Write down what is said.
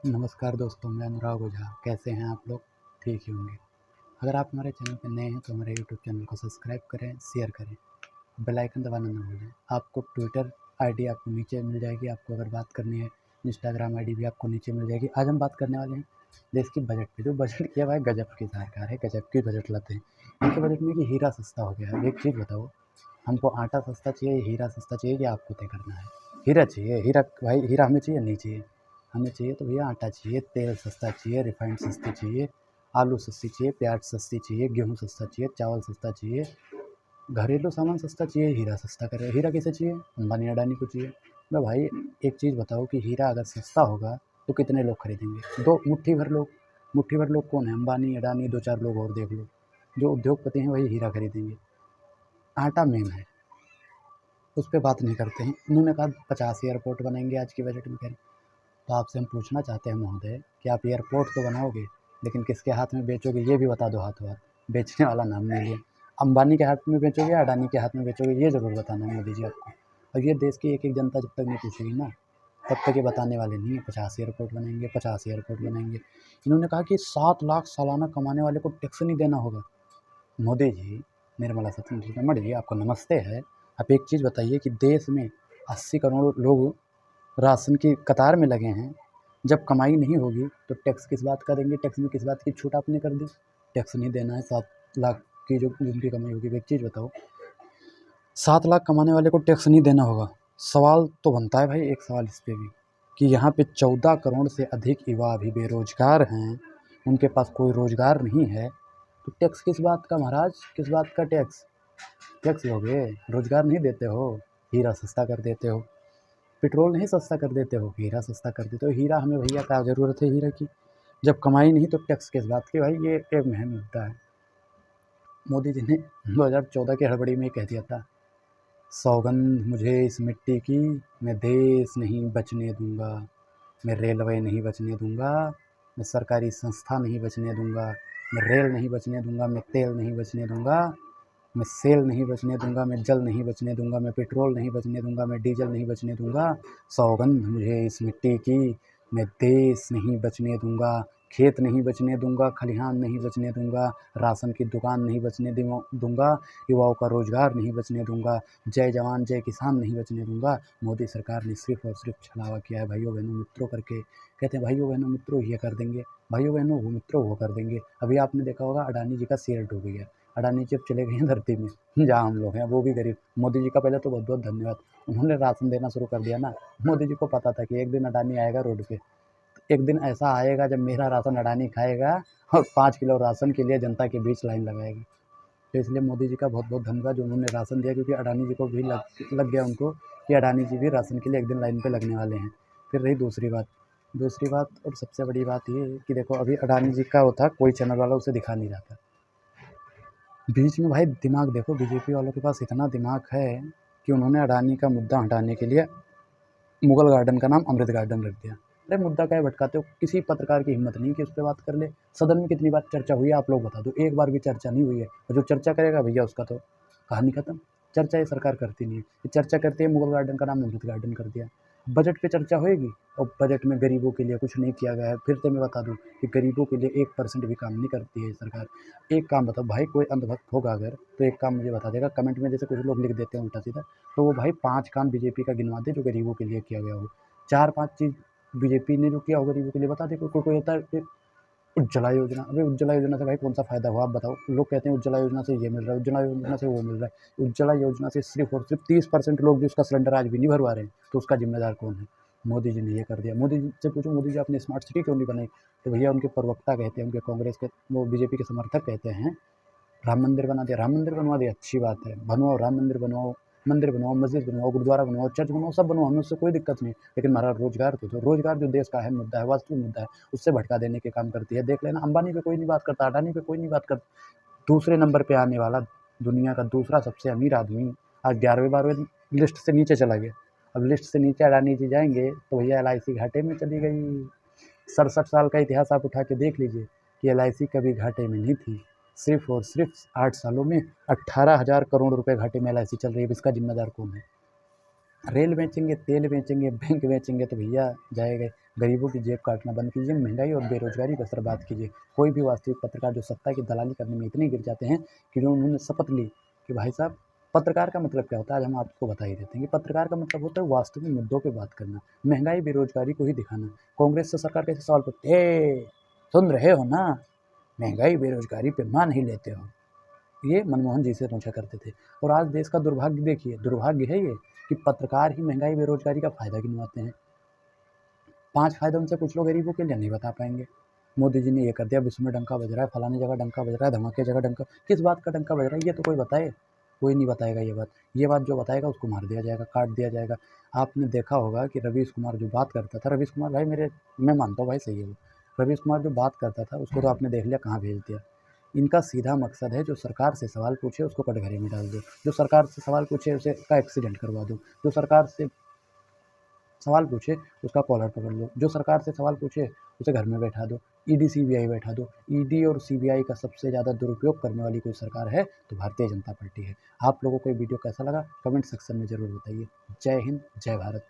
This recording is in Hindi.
नमस्कार दोस्तों, मैं अनुराग ओझा। कैसे हैं आप लोग? ठीक ही होंगे। अगर आप हमारे चैनल पर नए हैं तो हमारे यूट्यूब चैनल को सब्सक्राइब करें, शेयर करें, बेल आइकन दबाना ना भूलें। आपको ट्विटर आईडी आपको नीचे मिल जाएगी, आपको अगर बात करनी है इंस्टाग्राम आईडी भी आपको नीचे मिल जाएगी। आज हम बात करने वाले हैं देश की बजट पे। जो बजट किया हुआ है गजब की सरकार है, गजब की बजट लाते हैं। इनके बजट में कि हीरा सस्ता हो गया है। एक चीज़ बताओ, हमको आटा सस्ता चाहिए, हीरा सस्ता चाहिए कि आपको तय करना है? हीरा चाहिए। हीरा भाई, हीरा हमें चाहिए नहीं चाहिए? हमें चाहिए तो भैया आटा चाहिए, तेल सस्ता चाहिए, रिफाइंड सस्ती चाहिए, आलू सस्ती चाहिए, प्याज सस्ती चाहिए, गेहूँ सस्ता चाहिए, चावल सस्ता चाहिए, घरेलू सामान सस्ता चाहिए। हीरा सस्ता करे। हीरा किसे चाहिए? अंबानी अडानी को चाहिए। मैं भाई एक चीज़ बताओ कि हीरा अगर सस्ता होगा तो कितने लोग खरीदेंगे? दो मुट्ठी भर लोग। मुट्ठी भर लोग कौन है? अंबानी अडानी, दो चार लोग और देख लो। जो उद्योगपति हैं वही हीरा खरीदेंगे। आटा मेन है, उस पर बात नहीं करते हैं। उन्होंने कहा 50 एयरपोर्ट बनाएंगे आज की बजट में करें। तो आपसे हम पूछना चाहते हैं महोदय कि आप एयरपोर्ट तो बनाओगे, लेकिन किसके हाथ में बेचोगे ये भी बता दो। हाथों हाथ बेचने वाला नाम नहीं लिया। अंबानी के हाथ में बेचोगे या अडानी के हाथ में बेचोगे, ये ज़रूर बताना है मोदी जी आपको। और ये देश की एक एक जनता जब तक नहीं पूछेगी ना, तब तक ये बताने वाले नहीं है 50 एयरपोर्ट बनाएंगे, 50 एयरपोर्ट बनाएंगे। इन्होंने कहा कि 7 लाख सालाना कमाने वाले को टैक्स नहीं देना होगा। मोदी जी, निर्मला सीतारमण जी, आपको नमस्ते है। आप एक चीज़ बताइए कि देश में 80 करोड़ लोग राशन की कतार में लगे हैं। जब कमाई नहीं होगी तो टैक्स किस बात का देंगे? टैक्स में किस बात की छूट आपने कर दी? टैक्स नहीं देना है। 7 लाख की जो जिनकी कमाई होगी, एक चीज़ बताओ, 7 लाख कमाने वाले को टैक्स नहीं देना होगा। सवाल तो बनता है भाई, एक सवाल इस पे भी कि यहाँ पे 14 करोड़ से अधिक युवा अभी बेरोजगार हैं, उनके पास कोई रोजगार नहीं है, तो टैक्स किस बात का महाराज? किस बात का टैक्स? टैक्स लोगे, रोजगार नहीं देते हो, हीरा सस्ता कर देते हो। पेट्रोल नहीं सस्ता कर देते हो, हीरा सस्ता कर देते हो। हीरा हमें भैया क्या ज़रूरत है हीरा की? जब कमाई नहीं तो टैक्स किस बात की? भाई ये एक अहम मुद्दा है। मोदी जी ने 2014 की हड़बड़ी में कह दिया था, सौगंध मुझे इस मिट्टी की, मैं देश नहीं बचने दूंगा, मैं रेलवे नहीं बचने दूंगा, मैं सरकारी संस्था नहीं बचने दूंगा, मैं रेल नहीं बचने दूंगा, मैं तेल नहीं बचने दूंगा, मैं सेल नहीं बचने दूंगा, मैं जल नहीं बचने दूंगा, मैं पेट्रोल नहीं बचने दूंगा, मैं डीजल नहीं बचने दूंगा। सौगंध मुझे इस मिट्टी की, मैं देश नहीं बचने दूंगा, खेत नहीं बचने दूंगा, खलिहान नहीं बचने दूंगा, राशन की दुकान नहीं बचने दूंगा, युवाओं का रोजगार नहीं बचने दूंगा, जय जवान जय किसान नहीं बचने दूंगा। मोदी सरकार ने सिर्फ और सिर्फ छलावा किया है भाइयों बहनों मित्रों करके। कहते हैं भाइयों बहनों मित्रों ये कर देंगे, भाइयों बहनों वो मित्रों वो कर देंगे। अभी आपने देखा होगा अडानी जी का शेयर डूब गया। अडानी जी अब चले गए हैं धरती में, जहाँ हम लोग हैं, वो भी गरीब। मोदी जी का पहले तो बहुत बहुत धन्यवाद, उन्होंने राशन देना शुरू कर दिया ना। मोदी जी को पता था कि एक दिन अडानी आएगा रोड पे, एक दिन ऐसा आएगा जब मेरा राशन अडानी खाएगा और 5 किलो राशन के लिए जनता के बीच लाइन लगाएगा। तो इसलिए मोदी जी का बहुत बहुत धन्यवाद जो उन्होंने राशन दिया, क्योंकि अडानी जी को भी लग गया उनको कि अडानी जी भी राशन के लिए एक दिन लाइन पे लगने वाले हैं। फिर रही दूसरी बात और सबसे बड़ी बात ये है कि देखो अभी अडानी जी का वो था, कोई चैनल वाला उसे दिखा नहीं रहा था बीच में। भाई दिमाग देखो, बीजेपी वालों के पास इतना दिमाग है कि उन्होंने अडानी का मुद्दा हटाने के लिए मुगल गार्डन का नाम अमृत गार्डन रख दिया। अरे मुद्दा क्या है भटकाते हो? किसी पत्रकार की हिम्मत नहीं कि उस पर बात कर ले। सदन में कितनी बार चर्चा हुई है आप लोग बता दो? एक बार भी चर्चा नहीं हुई है। और जो चर्चा करेगा भैया उसका तो कहानी खत्म। चर्चा ये सरकार करती नहीं है। ये चर्चा करती है, मुगल गार्डन का नाम अमृत गार्डन कर दिया। बजट पे चर्चा होएगी और बजट में गरीबों के लिए कुछ नहीं किया गया है। फिर से मैं बता दूं कि गरीबों के लिए 1% भी काम नहीं करती है सरकार। एक काम बताओ भाई, कोई अंधभक्त होगा अगर तो एक काम मुझे बता देगा कमेंट में, जैसे कुछ लोग लिख देते हैं उल्टा सीधा, तो वो भाई 5 काम बीजेपी का गिनवा दे जो गरीबों के लिए किया गया हो। 4-5 चीज़ बीजेपी ने जो किया हो गरीबों के लिए बता दे। कोई होता है उज्ज्वला योजना। अबे उज्ज्वला योजना से भाई कौन सा फ़ायदा हुआ आप बताओ? लोग कहते हैं उज्ज्वला योजना से ये मिल रहा है, उज्ज्वला योजना से वो मिल रहा है। उज्ज्वला योजना से सिर्फ और सिर्फ 30% लोग जो उसका सिलेंडर आज भी नहीं भरवा रहे हैं, तो उसका जिम्मेदार कौन है? मोदी जी ने ये कर दिया। मोदी जी से पूछो, मोदी जी आपने स्मार्ट सिटी क्यों नहीं बनाई? तो भैया उनके प्रवक्ता कहते हैं, उनके कांग्रेस के वो बीजेपी के समर्थक कहते हैं राम मंदिर बना दिया। राम मंदिर बनवा दिया, अच्छी बात है, बनवाओ राम मंदिर बनवाओ, मस्जिद बनवाओ, गुरुद्वारा बनवाओ, चर्च बनवाओ, सब बनवाओ, हमें उससे कोई दिक्कत नहीं। लेकिन हमारा रोजगार तो दो। रोजगार जो देश का अहम मुद्दा है, वास्तविक मुद्दा है, उससे भटका देने के काम करती है। देख लेना, अंबानी पे कोई नहीं बात करता, अडानी पे कोई नहीं बात करता। दूसरे नंबर पे आने वाला दुनिया का दूसरा सबसे अमीर आदमी आज 11वें 12वें लिस्ट से नीचे चला गया। अब लिस्ट से नीचे अडानी जी जाएंगे तो भैया LIC घाटे में चली गई। 67 साल का इतिहास आप उठा के देख लीजिए कि LIC कभी घाटे में नहीं थी। सिर्फ और सिर्फ 8 सालों में 18,000 करोड़ रुपए घाटे में LIC चल रही है। इसका जिम्मेदार कौन है? रेल बेचेंगे, तेल बेचेंगे, बैंक बेचेंगे तो भैया जाएगा। गरीबों की जेब काटना बंद कीजिए, महंगाई और बेरोजगारी पर सर बात कीजिए। कोई भी वास्तविक पत्रकार जो सत्ता की दलाली करने में इतने गिर जाते हैं कि जो उन्होंने शपथ ली कि भाई साहब पत्रकार का मतलब क्या होता है, आज हम आपको बता ही देते हैं कि पत्रकार का मतलब होता है वास्तविक मुद्दों पे बात करना, महंगाई बेरोजगारी को ही दिखाना। कांग्रेस से सरकार कैसे सवाल पूछती है, सुन रहे हो ना, महंगाई बेरोजगारी पे मान ही लेते हो, ये मनमोहन जी से पूछा करते थे। और आज देश का दुर्भाग्य देखिए, दुर्भाग्य है ये कि पत्रकार ही महंगाई बेरोजगारी का फायदा गिनवाते हैं। 5 फायदे उनसे पूछ लो गरीबों के लिए, नहीं बता पाएंगे। मोदी जी ने ये कर दिया, विश्व में डंका बज रहा है, फलानी जगह डंका बज रहा है, धमाके जगह डंका, किस बात का डंका बज रहा है ये तो कोई बताए, कोई नहीं बताएगा ये बात। ये बात जो बताएगा उसको मार दिया जाएगा, काट दिया जाएगा। आपने देखा होगा कि रवीश कुमार जो बात करता था, रवीश कुमार भाई मैं मानता हूँ भाई सही है वो, रवीश कुमार जो बात करता था उसको तो आपने देख लिया कहाँ भेज दिया। इनका सीधा मकसद है जो सरकार से सवाल पूछे उसको कटघरे में डाल दो, जो सरकार से सवाल पूछे उसे का एक्सीडेंट करवा दो, जो सरकार से सवाल पूछे उसका कॉलर पकड़ लो, जो सरकार से सवाल पूछे उसे घर में बैठा दो, ईडी सीबीआई बैठा दो। ईडी और सीबीआई का सबसे ज़्यादा दुरुपयोग करने वाली कोई सरकार है तो भारतीय जनता पार्टी है। आप लोगों को ये वीडियो कैसा लगा कमेंट सेक्शन में ज़रूर बताइए। जय हिंद, जय भारत।